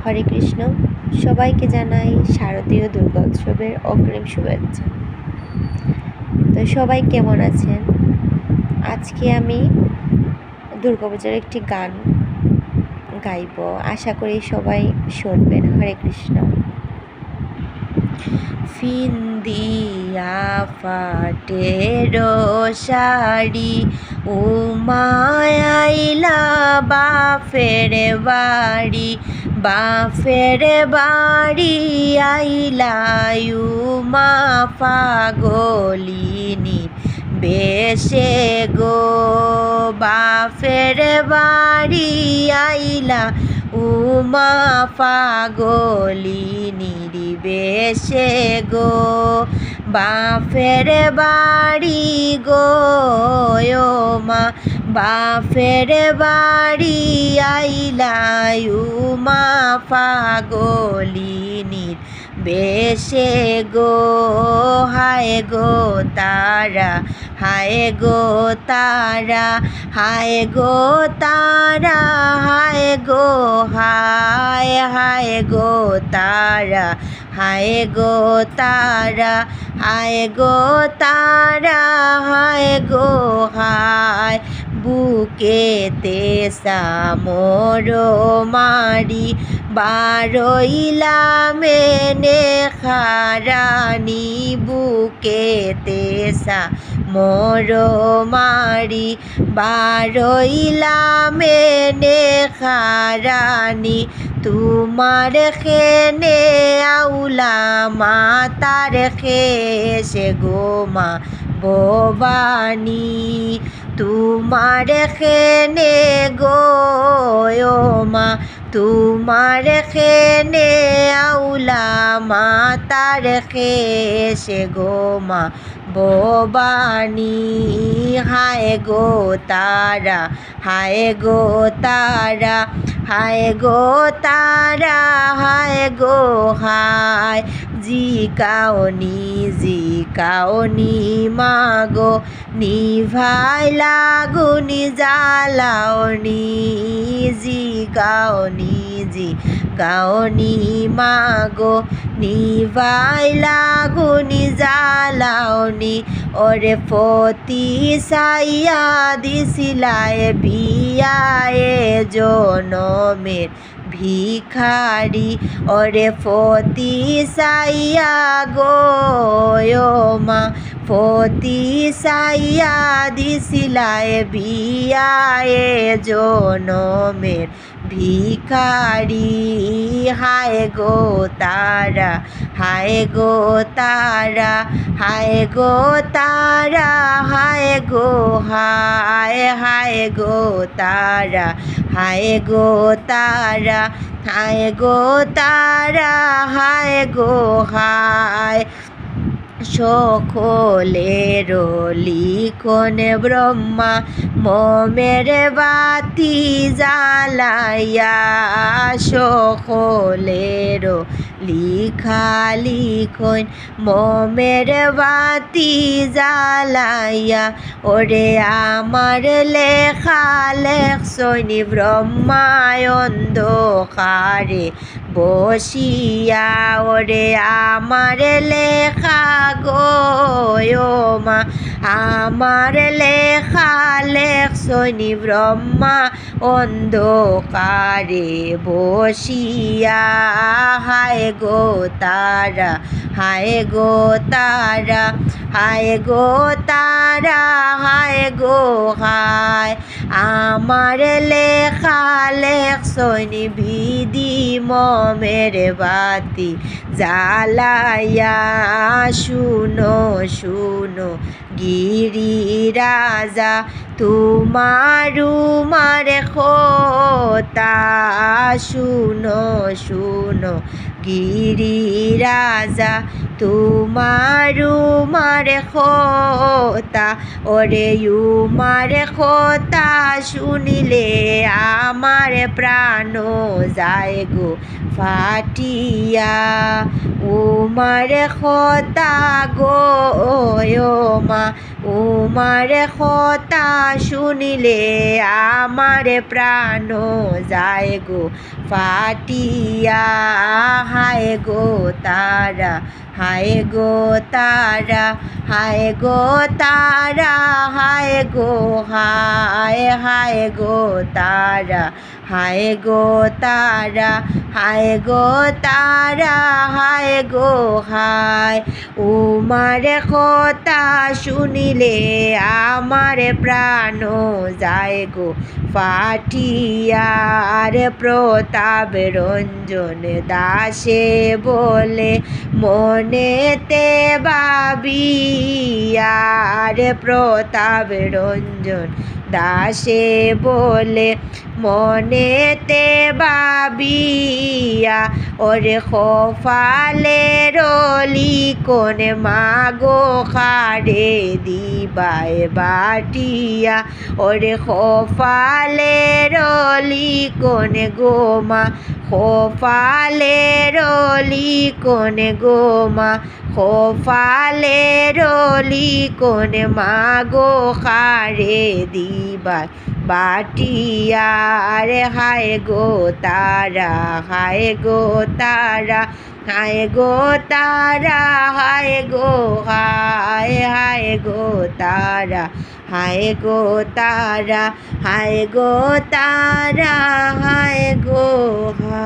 হরে কৃষ্ণ। সবাইকে জানাই শারদীয় দুর্গোৎসবের অগ্রিম শুভেচ্ছা। তো সবাই কেমন আছেন? আজকে আমি দুর্গাপূজার একটি গান গাইব, আশা করি সবাই শুনবেন। হরে কৃষ্ণ। ফিন্দিয়া ফাটের শাড়ি উমায়াইলা বাফের বাড়ি আইলা উমা পাগলিনী বেশে গো। বাফের বাড়ি আইলা উমা পাগলিনীর বেশে গো। বাফের বাড়ি গো মা, বাফের বাড়ি আইলা উমা পাগলিনীর বেশে গো। হায় গো তারা, হায় গো তারা, হায় গো তারা, হায় গো হায়, হায় গো তারা, হায় গো তারা, হায় গো তারা, হায় গো হায়। বুকেতে সামর মারি বারইলা মেনে খারানি। বুকেতে সামর মারি বারইলা মেনে খারানি। তোমার খেনে আউলা মাতার খেসে গো মা ভবানী। তোমার খেনে গো মা, তোমার খেনে আউলা মাতার খেসে গো মা ভবানী। হায় গো তারা, হায় গো তারা, হায় গো তারা, হায় গো হায়। জিকাওনি মাগো নিভাইলা গুনি জ্বালাওনি। জিকাওনি মাগো নিভাইলা গুনি জ্বালাওনি। ওরে পতি সাইয়া দিছিলায় বিয়ায়ে জনমের ভিখারি। ওরে পতি সাইয়া গো মা, পতি সাইয়া দিছিলায় বিয়ায়ে জনমের ভিখারি। হায় গো তারা, হায় গো তারা, হায় গো তারা, হায় গো হায়, হায় গো তারা, হায় গো তারা, হায় গো তারা, হায় গো হায়। সকলের লিখন ব্রহ্মা মমের বাতি জ্বালাইয়া। সকলের লিখা লিখন মমের বাতি জ্বালাইয়া। ওরে আমার লেখা লেখসনি ব্রহ্মায় অন্ধকারে বসিয়া। ওরে আমার লেখা গো মা, আমার লেখা লেখসনি ব্রহ্মা অন্ধকারে বসিয়া। হায় গো তারা, হায় গো তারা, হায় গো তারা, হায় গো হায়। আমার লেখা লেখসনি বিধি মমের বাতি জ্বালাইয়া। শুনো শুনো গিরিরাজা তোমারু মারে খোতা। শুনো শুনো গিরিরাজা তোমারু মারে খোতা। ওরে মারে খোতা শুনিলে আমার প্রাণ যায় গো ফাটিয়া। উমার খোতা গো মা, উমার কথা শুনিলে আমার প্রাণ যায় গো ফাটিয়া। হায় গো তারা, হায় গো তারা, হায় গো তারা, হায় গো হায়, হায় গো তারা, হায় গো তারা, হায় গো তারা, হায় গো হায়। উমার কথা শুনিলে আমার প্রাণ যায় গো ফাটিয়া। আর প্রতাপ রঞ্জন দাসে বলে মনেতে ভাবিয়া। আর প্রতাপ রঞ্জন দাসে বলে মনেতে ভাবিয়া। ওরে খোফালের লিখন মাগো খারে দিবায় বাটিয়া। ওরে খোফালের লিখন গোমা, খোফালের লিখন গোমা, খোফালের লিখন মাগো খারে দিবায় বাটিয়া। রে হায় গো তারা, হায় গো তারা, হায় গো তারা, হায় গো হায়, হায় গো তারা, হায় গো তারা, হায় গো তারা, হায় গো হায়।